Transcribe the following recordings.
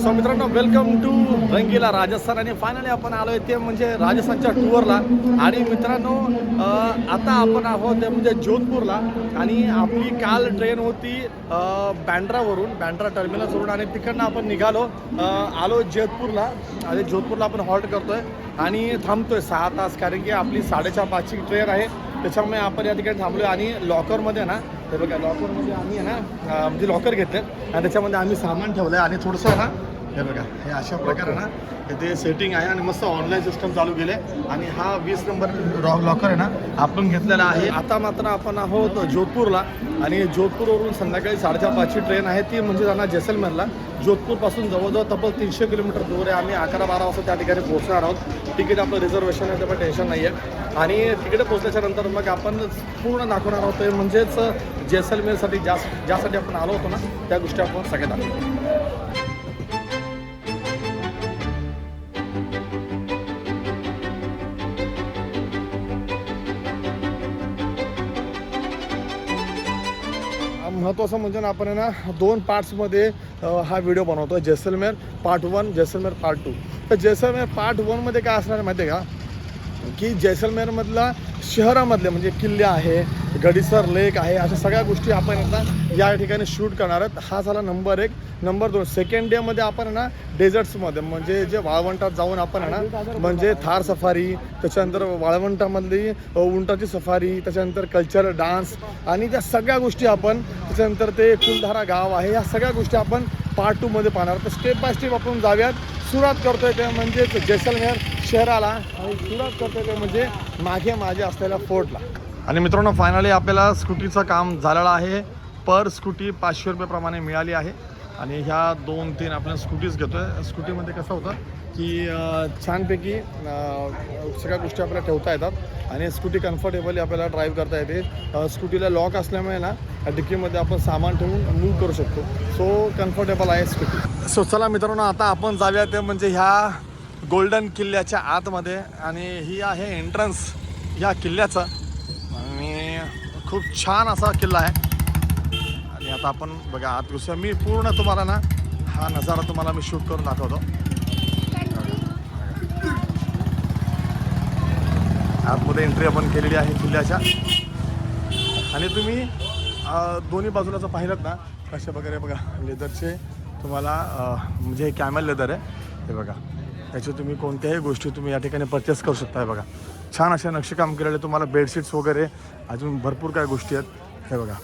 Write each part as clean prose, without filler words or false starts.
So मित्रांनो, welcome to रंगीला राजस्थान. आणि finally आपण आलो आहे ते म्हणजे राजस्थानच्या टूरला. आणि मित्रांनो, आता आपण आहोत ते म्हणजे जोधपूरला. आणि आपली काल ट्रेन होती बँड्रा टर्मिनसवरून, आणि तिकडनं आपण निघालो आलो जोधपूरला. आणि जोधपूरला आपण हॉल्ट करतोय आणि थांबतोय 6 तास, कारण की आपली 4:30ची ट्रेन आहे. त्याच्यामुळे आपण या ठिकाणी थांबलो. आणि लॉकरमध्ये ना, हे बघा, लॉकरमध्ये आम्ही आहे ना म्हणजे लॉकर घेतले आणि त्याच्यामध्ये आम्ही सामान ठेवलं आहे. आणि थोडंसं ना, हे बघा, हे अशा प्रकारे ना ते सेटिंग आहे आणि मस्त ऑनलाईन सिस्टम चालू केले. आणि हा 20 नंबर लॉकर आहे ना आपण घेतलेला आहे. आता मात्र आपण आहोत जोधपूरला. आणि जोधपूरवरून संध्याकाळी 4:30ची ट्रेन आहे, ती म्हणजे जाणार जैसलमेरला. जोधपूरपासून जवळजवळ तब्बल 300 किलोमीटर दूर आहे. आम्ही 11-12 वाजता त्या ठिकाणी पोहोचणार आहोत. तिकीट आपलं रिझर्वेशन आहे, ते पण टेन्शन नाही आहे. आणि तिकडे पोहोचल्याच्या नंतर मग आपण पूर्ण दाखवणार आहोत, म्हणजेच जैसलमेरसाठी ज्यासाठी आपण आलो होतो ना, त्या गोष्टी आपण सगळ्यात दाखवतो. महत्त्वाचं म्हणजे ना, आपण ना 2 पार्ट्समध्ये हा व्हिडिओ बनवतो. Jaisalmer part 1, Jaisalmer part 2. तर जैसलमेर पार्ट 1मध्ये काय असणार माहिती आहे का, की जैसलमेरमधला शहरामधले म्हणजे किल्ले आहे, गडीसर लेक आहे, अशा सगळ्या गोष्टी आपण आता या ठिकाणी शूट करणार आहेत. हा झाला नंबर 1. नंबर 2, सेकंड डेमध्ये आपण ना डेझर्ट्समध्ये म्हणजे जे वाळवंटात जाऊन आपण ना म्हणजे थार सफारी, त्याच्यानंतर वाळवंटामधली उंटाची सफारी, त्याच्यानंतर कल्चरल डान्स आणि त्या सगळ्या गोष्टी आपण, त्याच्यानंतर ते कुलधारा गाव आहे, या सगळ्या गोष्टी आपण पार्ट 2मध्ये पाहणार. तर स्टेप बाय स्टेप आपण जाऊयात. सुरुवात करतोय ते म्हणजेच जैसलमेर शहराला, आणि सुरुवात करतोय ते म्हणजे माझे असलेल्या फोर्टला. आणि मित्रांनो, फायनली आपल्याला स्कूटीचं काम झालेलं आहे. पर स्कूटी 500 रुपये प्रमाणे मिळाली आहे. आणि ह्या 2-3 आपण स्कूटीज घेतोय. स्कूटीमध्ये कसं होतं की छानपैकी सगळ्या गोष्टी आपल्याला ठेवता येतात आणि स्कूटी कम्फर्टेबली आपल्याला ड्राईव्ह करता येते. स्कूटीला लॉक असल्यामुळे ना डिक्कीमध्ये आपण सामान ठेवून मूव्ह करू शकतो. सो कम्फर्टेबल आहे स्कूटी. सो चला मित्रांनो, आता आपण जाऊया ते म्हणजे ह्या गोल्डन किल्ल्याच्या आतमध्ये. आणि ही आहे एंट्रन्स ह्या किल्ल्याचं. आणि खूप छान असा किल्ला आहे. आणि आता आपण बघा आत घुसूया. मी पूर्ण तुम्हाला ना हा नजारा तुम्हाला मी शूट करून दाखवतो. आतमध्ये एंट्री आपण केलेली आहे किल्ल्याच्या. आणि तुम्ही दोन्ही बाजूला जर पाहिलं ना, कशा प्रकारे बघा लेदरचे तुम्हाला म्हणजे हे कॅमेल लेदर आहे. हे बघा, याचे तुम्ही कोणत्याही गोष्टी तुम्ही या ठिकाणी परचेस करू शकता. हे बघा, छान असे नक्षीकाम केलेले. तुम्हाला बेडशीट्स वगैरे अजून भरपूर काय गोष्टी आहेत. हे बघा,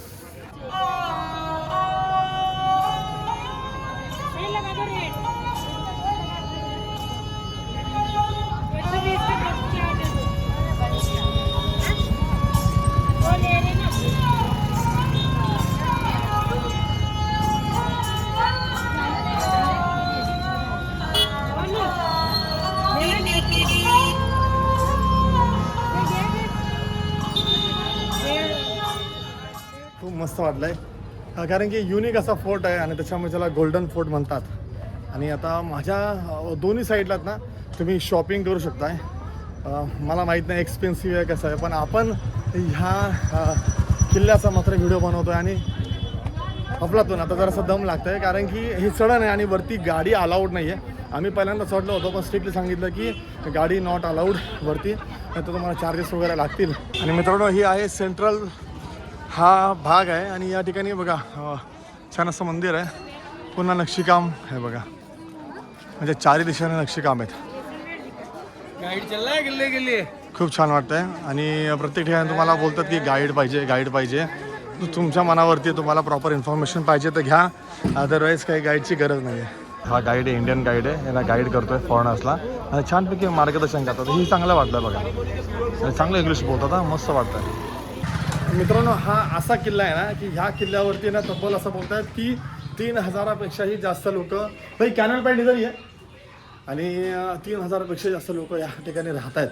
खूप मस्त वाटलं आहे. कारण की युनिक असा फोर्ट आहे आणि त्याच्यामुळे त्याला गोल्डन फोर्ट म्हणतात. आणि आता माझ्या दोन्ही साईडलात ना तुम्ही शॉपिंग करू शकताय. मला माहीत नाही एक्सपेन्सिव्ह आहे कसं आहे, पण आपण ह्या किल्ल्याचा मात्र व्हिडिओ बनवतो आहे. आणि अफलातून आता जरासं दम लागतं आहे, कारण की ही चढण आहे आणि वरती गाडी अलाउड नाही आहे. आम्ही पहिल्यांदा चढलो होतो, पण स्ट्रिक्टली सांगितलं की गाडी नॉट अलाउड वरती, नाही तर तुम्हाला चार्जेस वगैरे लागतील. आणि मित्रांनो, ही आहे सेंट्रल हा भाग आहे. आणि या ठिकाणी बघा छान असं मंदिर आहे. पुन्हा नक्षीकाम आहे बघा, म्हणजे चारी दिशेने नक्षीकाम आहेत. गाइड चल रहा है किल्ले के लिए. खूप छान वाटतं आहे. आणि प्रत्येक ठिकाणी तुम्हाला बोलतात की गाईड पाहिजे. तुमच्या मनावरती तुम्हाला प्रॉपर इन्फॉर्मेशन पाहिजे तर घ्या, अदरवाईज काही गाईडची गरज नाही आहे. हा गाईड आहे, इंडियन गाईड आहे. यांना गाईड करतोय फॉरेनर्सला आणि छानपैकी मार्गदर्शन करतात. ही चांगलं वाटलं बघा, आणि चांगलं इंग्लिश बोलतात. मस्त वाटतं. मित्रांनो, हा असा किल्ला आहे ना की ह्या किल्ल्यावरती ना तब्बल असं बोलत आहेत की 3000पेक्षाही जास्त लोक, भाई कॅनल पॉईंट इधर आहे, आणि 3000पेक्षा जास्त लोक या ठिकाणी राहत आहेत.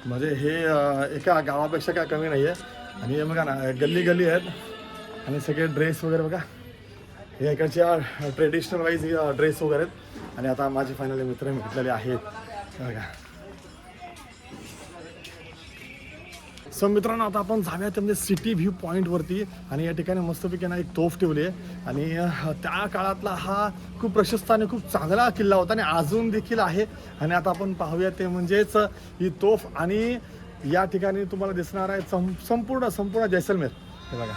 म्हणजे हे एका गावापेक्षा काय कमी नाही आहे. आणि हे बघा ना, गल्ली आहेत आणि सगळे ड्रेस वगैरे बघा, हे इकडच्या ट्रेडिशनल वाईज ड्रेस वगैरे आहेत. आणि आता माझे फायनली मित्र भेटलेले आहेत बघा. सो मित्रांनो आता आपण जाऊयात म्हणजे सिटी व्ह्यू पॉईंटवरती आणि या ठिकाणी मस्तपैकी ना एक तोफ ठेवली आहे आणि त्या काळातला हा खूप प्रशस्त आणि खूप चांगला किल्ला होता आणि अजून देखील आहे. आणि आता आपण पाहूया ते म्हणजेच ही तोफ आणि या ठिकाणी तुम्हाला दिसणार आहे संपूर्ण जैसलमेर. हे बघा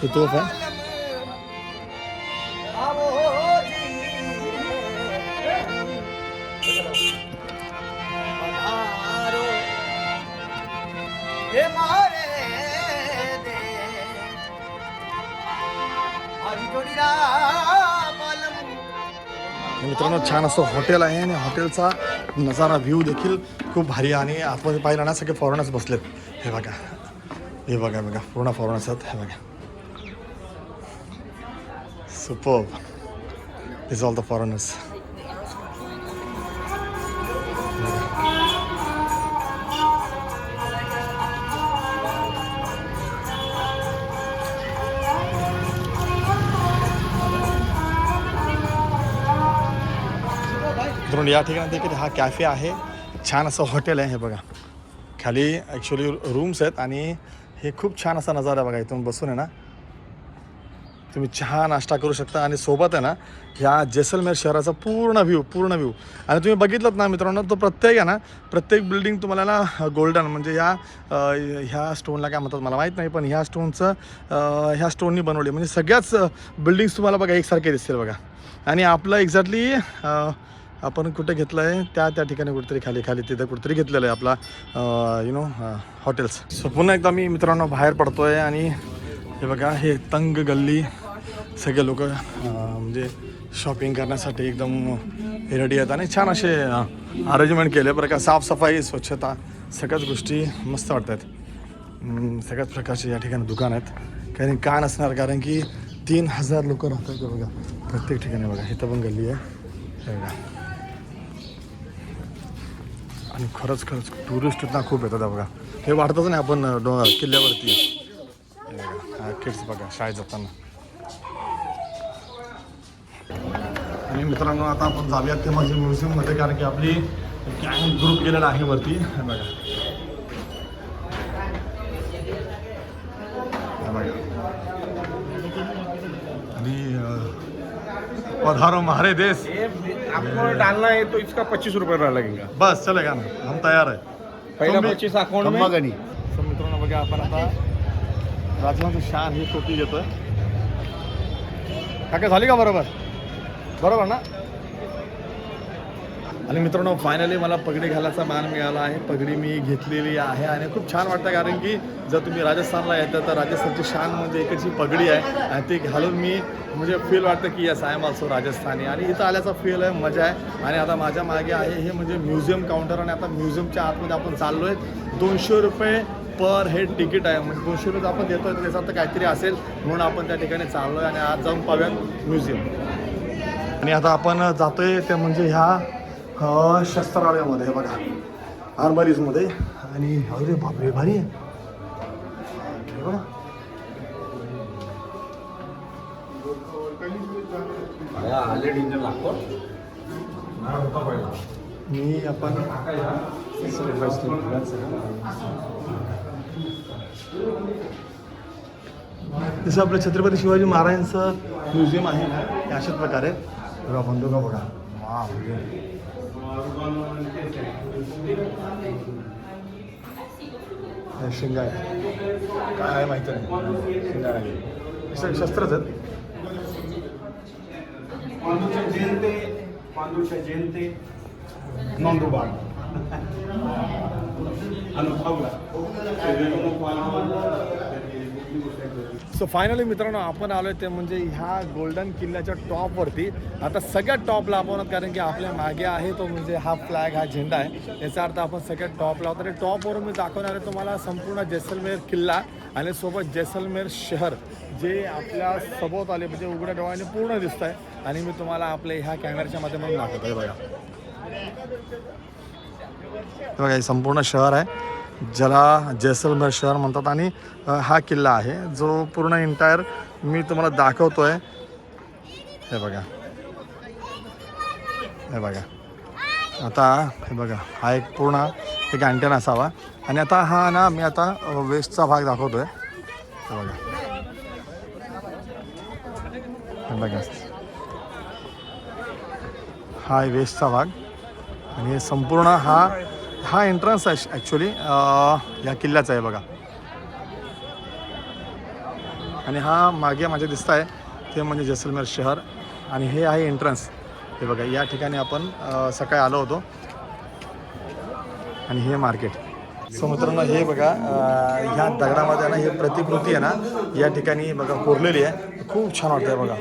ही तोफ आहे. मित्रांनो छान असं हॉटेल आहे आणि हॉटेलचा नजारा व्ह्यू देखील खूप भारी आहे आणि आतमध्ये पाहिलं ना सगळे फॉरेनर्स बसलेत. हे बघा पूर्ण फॉरेनर्स आहेत. हे बघा superb. This all the foreigners. मित्रांनो या ठिकाणी देखील हा कॅफे आहे. छान असं हॉटेल आहे. हे बघा खाली ॲक्च्युली रूम्स आहेत आणि हे खूप छान असा नजारा आहे बघा. इथून बसून आहे ना तुम्ही चहा नाश्ता करू शकता आणि सोबत आहे ना ह्या जैसलमेर शहराचा पूर्ण व्ह्यू आणि तुम्ही बघितलं ना मित्रांनो तो प्रत्येक बिल्डिंग तुम्हाला ना गोल्डन म्हणजे ह्या स्टोनला काय म्हणतात मला माहीत नाही पण ह्या स्टोननी बनवली म्हणजे सगळ्याच बिल्डिंग्स तुम्हाला बघा एकसारखे दिसतील बघा. आणि आपलं एक्झॅक्टली आपण कुठे घेतलं आहे त्या ठिकाणी कुठेतरी खाली तिथं कुठेतरी घेतलेलं आहे आपला हॉटेल्स. सो पुन्हा एकदा मी मित्रांनो बाहेर पडतो आहे आणि हे बघा हे तंग गल्ली सगळे लोक म्हणजे शॉपिंग करण्यासाठी एकदम रेडी आहेत आणि छान असे अरेंजमेंट केले बरं का. साफसफाई स्वच्छता सगळ्याच गोष्टी मस्त वाटतात. सगळ्याच प्रकारचे या ठिकाणी दुकान आहेत. काही का नसणार कारण की 3000 लोक राहतात बघा प्रत्येक ठिकाणी. बघा इथं पण गल्ली आहे हे बघा आणि खरंच टुरिस्ट ना खूप येतात बघा. हे वाटतच नाही आपण किल्ल्यावरती. किड्स बघा शाळेत जाताना. आणि मित्रांनो आता आपण जाऊयात ते माझ्या म्युझियममध्ये कारण की आपली गँग ग्रुप गेलेला आहे वरती. हे बघा आणि पधारो हमारे देश. आपको डालना है तो इसका 25 रुपये लगेगा. बस चलेगा ना हम तयार आहे. पहिला 25 अकाउंट में. तर मित्रांनो बघा आपण आता राजवांची शान ही टोपी घेतोय. काका झाली का बरोबर ना. आणि मित्रांनो फायनली मला पगडी घालायचा मान मिळाला आहे. पगडी मी घेतलेली आहे आणि खूप छान वाटतं कारण की जर तुम्ही राजस्थानला येतं तर राजस्थानची शान म्हणजे एकच पगडी आहे आणि ती घालून मी म्हणजे फील वाटतं की yes I am also Rajasthani. आणि इथं आल्याचा फील आहे मजा आहे. आणि आता माझ्या मागे आहे हे म्हणजे म्युझियम काउंटर आणि आता म्युझियमच्या आतमध्ये आपण चाललो आहे. 200 रुपये पर हेड तिकीट आहे म्हणजे 200 रुपये आपण देतोय तर त्याचा तर काहीतरी असेल म्हणून आपण त्या ठिकाणी चाललो आहे आणि आज जाऊन पाहूयात म्युझियम. आणि आता आपण जातोय ते म्हणजे ह्या शस्त्रालयामध्ये. हे बघा आर्मरीजमध्ये आणि अरे बापरे भारी आहे बघा. मी आपण जसं आपलं छत्रपती शिवाजी महाराजांचं म्युझियम आहे ना हे अशाच प्रकारे बघा. बंदुका बघा शिंगा आहे काय आहे माहिती नाही. शिंगा आहे हे सगळे शस्त्रच आहेत. पांडूच्या जयंती नंदुरबार सो फायनली मित्रांनो आपण आलो आहे ते म्हणजे ह्या गोल्डन किल्ल्याच्या टॉपवरती. आता सगळ्यात टॉपला आपण कारण की आपल्या मागे आहे तो म्हणजे हा फ्लॅग हा झेंडा आहे याचा अर्थ आपण सगळ्यात टॉपला आहोत. आणि टॉपवरून मी दाखवणार आहे तुम्हाला संपूर्ण जैसलमेर किल्ला आणि सोबत जैसलमेर शहर जे आपल्या सभोवत आले म्हणजे उघड्या डोळ्याने पूर्ण दिसत आहे. आणि मी तुम्हाला आपल्या ह्या कॅमेऱ्याच्या माध्यमातून दाखवतो. बघा बघा हे संपूर्ण शहर आहे ज्याला जैसलमेर शहर म्हणतात. आणि हा किल्ला आहे जो पूर्ण एंटायर मी तुम्हाला दाखवतोय. हे बघा आता हे बघा हा एक पूर्ण एक अँटेना असावा आणि आता हा ना मी आता वेस्टचा भाग दाखवतोय. हे बघा, हे बघा, हा आहे वेस्टचा भाग आणि हे संपूर्ण हा एंट्रन्स आहे ॲक्च्युली या किल्ल्याचा आहे बघा. आणि हा मागे माझे दिसत आहे ते म्हणजे जैसलमेर शहर आणि हे आहे एंट्रन्स. हे बघा, या ठिकाणी आपण सकाळी आलो होतो आणि हे मार्केट. सो मित्रांनो हे बघा, ह्या दगडामध्ये ना हे प्रतिकृती आहे ना या ठिकाणी बघा कोरलेली आहे. खूप छान वाटतं आहे बघा.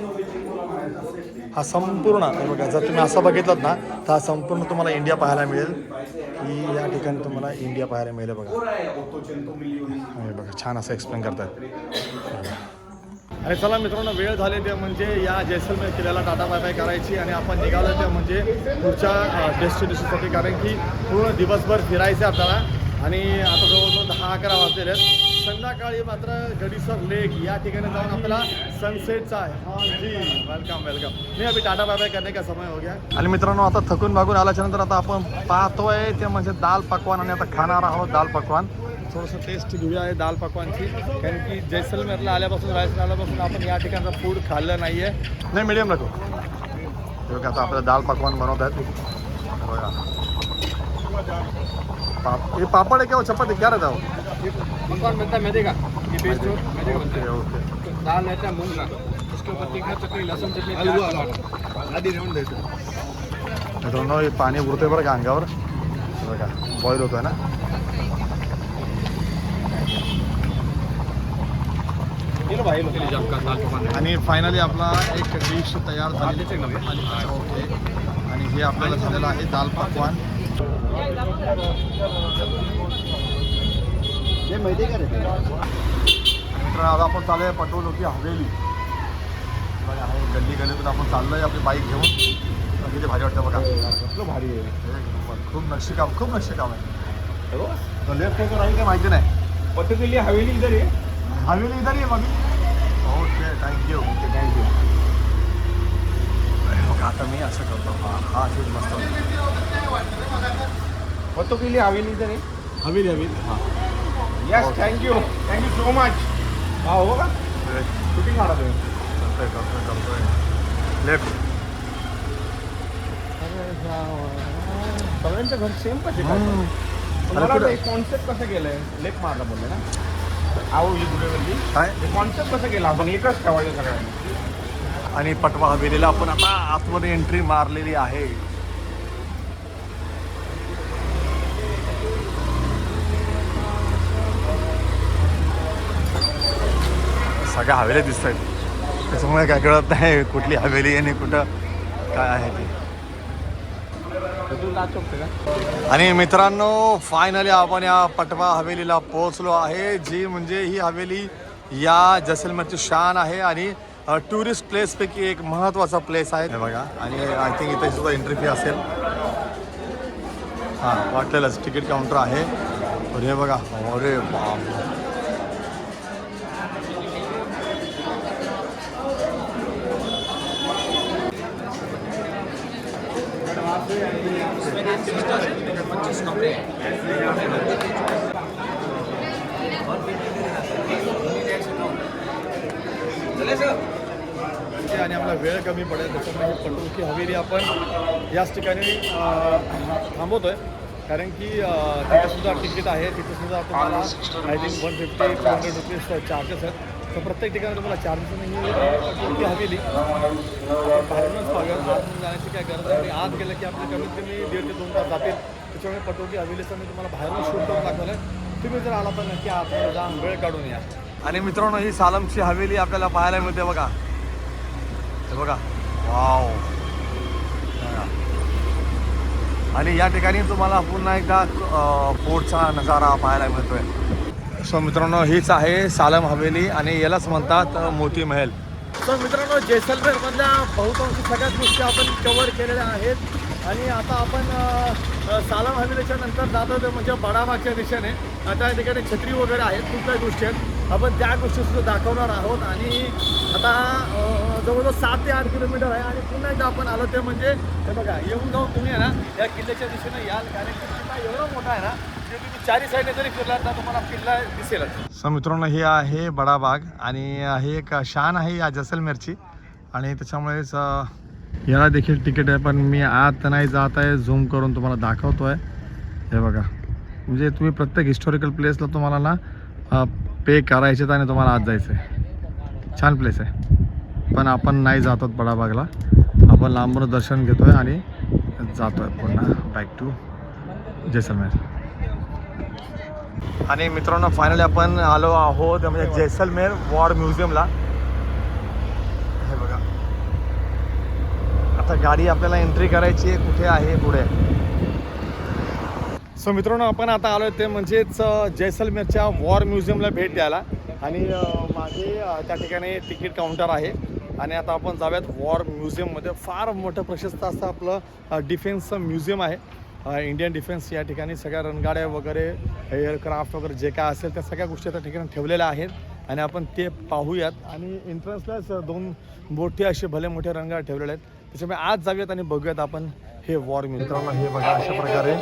हा संपूर्ण हे बघा, जर तुम्ही असं बघितलं ना तर हा संपूर्ण तुम्हाला इंडिया पाहायला मिळेल. की या ठिकाणी तुम्हाला इंडिया पाहायला मिळेल बघा. हे बघा, छान असं एक्सप्लेन करतात. आणि चला मित्रांनो, वेळ झाले ते म्हणजे या जैसलमेर किल्ल्याला टाटा बाय बाय करायची आणि आपण निघालो ते म्हणजे पुढच्या डेस्टिनेशनसाठी. कारण की पूर्ण दिवसभर फिरायचं आपल्याला आणि आता जवळजवळ 10-11 वाजलेले आहेत. संध्याकाळी मात्र गडीसर लेक या ठिकाणी जाऊन आपल्याला सनसेटचा आहे. हाँ जी, वेलकम वेलकम. नहीं अभी टाटा बाय बाय करने का समय हो गया. आणि मित्रांनो, आता थकून भागून आल्याच्या नंतर आता आपण पाहतोय ते म्हणजे दाल पकवान आणि आता खाणार आहोत दाल पकवान. थोडंसं टेस्ट घेऊया आहे दाल पकवानची. कारण की जैसलमेरला आल्यापासून आल्यापासून आपण या ठिकाणचं फूड खाल्लं नाही आहे. नाही, मीडियम नको. बघा, आता आपल्याला दाल पकवान बनवत आहेत बघा. ये पापड़ है क्या, वो चपाती क्या रहता है? पकवान बनता है मैदे का, ये बेस जो मैदे का बनता ओके ओके. है. दाल रहता है मूंग का, उसके ऊपर तीखा चटनी, लहसुन चटनी, आदि राउंड देते हैं. मित्रांनो, हे पाणी उरतंय बरं का अंगावर. बघा, बॉईल होतोय ना. आणि फायनली आपला एक डिश तयार झाली. ओके. आणि हे आपल्याला झालेलं आहे दाल पकवान. मित्रांनो, आता आपण चालू आहे पटोलोकी हवेली. गल्ली गल्लीतून आपण चाललोय आपली बाईक घेऊन. किती भारी वाटतं बघा. कितना भारी है. खूप नक्षीकाम आहे. लेफ्ट आहे का राईट आहे माहिती नाही. पत्ते के लिए हवेली इधर है. हवेली इधर आहे मग. Okay, thank you. बघा, आता मी असं करतो. हा ठीक मस्त. पत्तों के लिए हवेली इधर है. हवेली हां. Yes, thank you so much. हाँ होगा शूटिंग आ रहा है. करतोय लेफ्ट. सगळ्यांचं घर सेम कसे कॉन्सेप्ट कसं केलंय. लेफ्ट मारला बोलले ना. आहो ही गुडेवरती काय कॉन्सेप्ट कसं केला आपण एकच ठेवायचं सगळ्यांनी. आणि पटवा हवेलीला आपण आता आतमध्ये एंट्री मारलेली आहे. सगळ्या हवेल्या दिसत आहेत. त्याच्यामुळे काय कळत नाही कुठली हवेली आणि कुठं काय आहे ती. आणि मित्रांनो, फायनली आपण या पटवा हवेलीला पोहोचलो आहे. जी म्हणजे ही हवेली या जैसलमेरची शान आहे आणि टुरिस्ट प्लेसपैकी एक महत्त्वाचा प्लेस आहे. हे बघा, आणि आय थिंक इथे सुद्धा एंट्री फी असेल. हां, वाटलेलंच तिकीट काउंटर आहे. अरे बघा, अरे बाप. आणि आपला वेळ कमी पडेल त्याच्यामुळे पटोलोकी हवेली आपण याच ठिकाणी थांबवतोय. कारण की तिथेसुद्धा तिकीट आहे. तिथेसुद्धा तुम्हाला आय थिंक 150-200 रुपीज चार्जेस आहेत. तर प्रत्येक ठिकाणी तुम्हाला चार्जेस नाही. पटोलोकी हवेली बाहेरूनच पाहिजे. आतून जाण्याची काय गरज आहे. आत गेलं की आपले कमीत कमी 1.5 ते 2 तास जातील. त्याच्यामुळे पटोलोकी हवेलीचं मी तुम्हाला बाहेरून शूट करून दाखवलं आहे. तुम्ही जर आला तर नक्की आतमध्ये जाऊन वेळ काढून या. आणि मित्रांनो, ही सालमची हवेली आपल्याला पाहायला मिळते बघा. हे बघा, वाव. आणि या ठिकाणी तुम्हाला पुन्हा एकदा पोर्टचा नजारा पाहायला मिळतोय. सो मित्रांनो, हीच आहे सालम हवेली आणि यालाच म्हणतात मोती महल. तर मित्रांनो, जैसलमेरमधल्या बहुतांशी सगळ्याच गोष्टी आपण कव्हर केलेल्या आहेत. आणि आता आपण सालम हवेलीच्या नंतर जातो ते म्हणजे बडाबागच्या दिशेने. आता या ठिकाणी छत्री वगैरे आहेत, खूप काही गोष्टी आहेत. आपण त्या गोष्टीसुद्धा दाखवणार आहोत. आणि आता जवळजवळ 7 ते 8 किलोमीटर आहे. आणि पुन्हा एकदा आपण आलो ते म्हणजे हे बघा, येऊन जाऊन तुम्ही आहे ना या किल्ल्याच्या दिशेने याल. कारण की किल्ला एवढा मोठा आहे ना म्हणजे तुम्ही चारी साईडने जरी फिरलात ना तुम्हाला किल्ला दिसेलच. सो मित्रांनो हे आहे बडा बाग आणि हे एक शान आहे या जैसलमेरची आणि त्याच्यामुळेच याला देखील तिकीट आहे. पण मी आत नाही जात आहे, झूम करून तुम्हाला दाखवतो आहे. हे बघा म्हणजे तुम्ही प्रत्येक हिस्टॉरिकल प्लेसला तुम्हाला ना पे करायचे आणि तुम्हाला आत जायचं आहे. छान प्लेस आहे पण आपण नाही जात आहोत बडाबागला. आपण लांबून दर्शन घेतो आहे आणि जातो आहे पुन्हा बॅक टू जैसलमेर. आणि मित्रांनो फायनली आपण आलो आहोत म्हणजे जैसलमेर वॉर म्युझियमला. हे बघा आता गाडी आपल्याला एंट्री करायची आहे. कुठे आहे पुढे. सो मित्रांनो आपण आता आलो ते म्हणजेच जैसलमेरच्या वॉर म्युझियमला भेट द्यायला आणि मागे त्या ठिकाणी तिकीट काउंटर आहे आणि आता आपण जाऊयात वॉर म्युझियममध्ये. फार मोठं प्रशस्त असं आपलं डिफेन्सचं म्युझियम आहे. इंडियन डिफेन्स या ठिकाणी सगळ्या रणगाड्या वगैरे एअरक्राफ्ट वगैरे जे काय असेल त्या सगळ्या गोष्टी त्या ठिकाणी ठेवलेल्या आहेत आणि आपण ते पाहूयात. आणि एंट्रन्सलाच 2 मोठे असे भले मोठे रणगाडे ठेवलेले आहेत. त्याच्यामुळे आज जाऊयात आणि बघूयात आपण हे वॉर म्युझियम. हे बघा अशा प्रकारे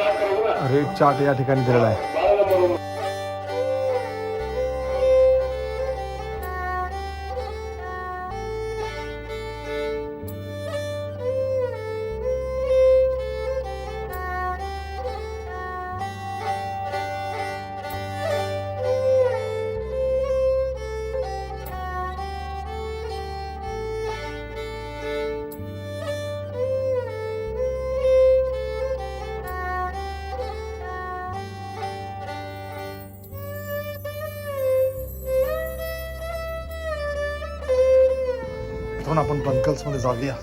रेड चार्ट या ठिकाणी दिलेला आहे. म्हणून आपण बंकल्समध्ये जाऊया.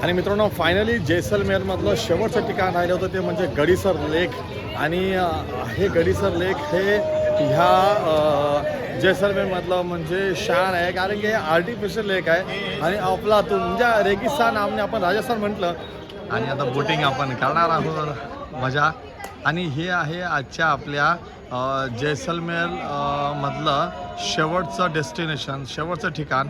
आणि मित्रांनो फायनली जैसलमेरमधलं शेवटचं ठिकाण राहिलं होतं ते म्हणजे गडीसर लेक. आणि हे गडीसर लेक हे ह्या जैसलमेरमधलं म्हणजे शान आहे कारण की हे आर्टिफिशियल लेक आहे आणि अफलातून म्हणजे रेगिस्तान आमने आपण राजस्थान म्हटलं. आणि आता बोटिंग आपण करणार आहोत मजा. आणि हे आहे आजच्या आपल्या जैसलमेर मधलं शेवटचं डेस्टिनेशन, शेवटचं ठिकाण.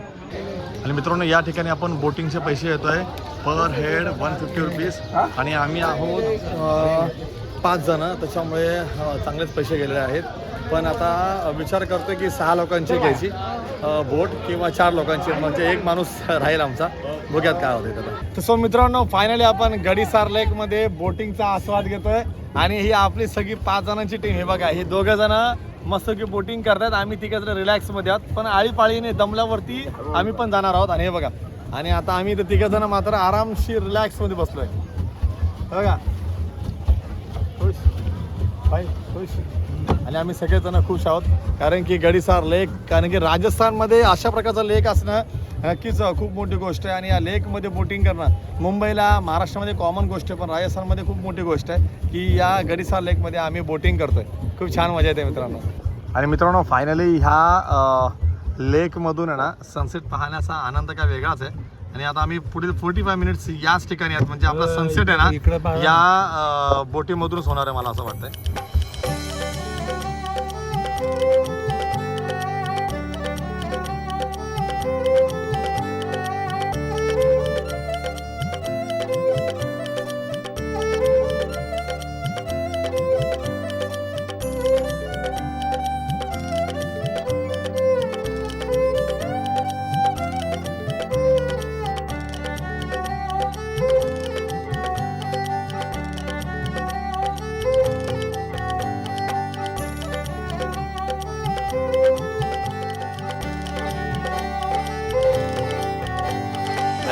आणि मित्रांनो या ठिकाणी आपण बोटिंगचे पैसे घेतो आहे पर हेड 150 रुपीज आणि आम्ही आहोत 5 जणं. त्याच्यामुळे चांगलेच पैसे गेलेले आहेत. पण आता विचार करतो की 6 लोकांची घ्यायची बोट किंवा 4 लोकांची म्हणजे एक माणूस राहील आमचा. बघूयात काय होते त्याला. तर सो मित्रांनो फायनली आपण गडीसार लेकमध्ये बोटिंगचा आस्वाद घेतोय आणि ही आपली सगळी 5 जणांची टीम. हे बघा हे 2 जणं मस्त की बोटिंग करतात. आम्ही 3 जण रिलॅक्समध्ये आहोत पण आळीपाळीने दमल्यावरती आम्ही पण जाणार आहोत. आणि हे बघा आणि आता आम्ही तर 3 जण मात्र आरामशीर रिलॅक्समध्ये बसलोय. बघा खुश बाय खुश. आणि आम्ही सगळेजण खुश आहोत कारण की गडीसार लेक कारण की राजस्थानमध्ये अशा प्रकारचा लेक असणं नक्कीच खूप मोठी गोष्ट आहे. आणि या लेकमध्ये बोटिंग करणं मुंबईला महाराष्ट्रामध्ये कॉमन गोष्ट आहे पण राजस्थानमध्ये खूप मोठी गोष्ट आहे की या गडीसार लेकमध्ये आम्ही बोटिंग करतोय. खूप छान मजा येते मित्रांनो. आणि मित्रांनो फायनली ह्या लेकमधून आहे ना सनसेट पाहण्याचा आनंद काय वेगळाच आहे. आणि आता आम्ही पुढील 45 मिनिट्स याच ठिकाणी आहेत म्हणजे आपला सनसेट आहे ना या बोटीमधूनच होणार आहे मला असं वाटतंय.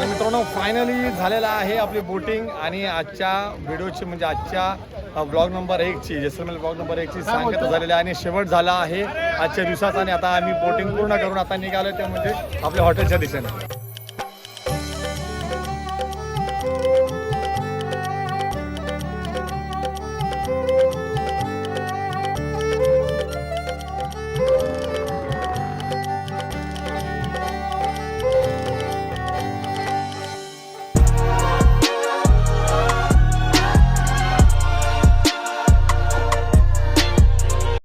मित्रांनो फायनली झालेला आहे आपली बोटिंग आणि आजच्या व्हिडिओची म्हणजे आजच्या ब्लॉग नंबर 1ची जैसलमेर ब्लॉग नंबर 1ची सांगता झालेली आहे आणि शेवट झाला आहे आजच्या दिवसाचा. आणि आता आम्ही बोटिंग पूर्ण करून आता निघालो ते म्हणजे आपल्या हॉटेलच्या दिशेने.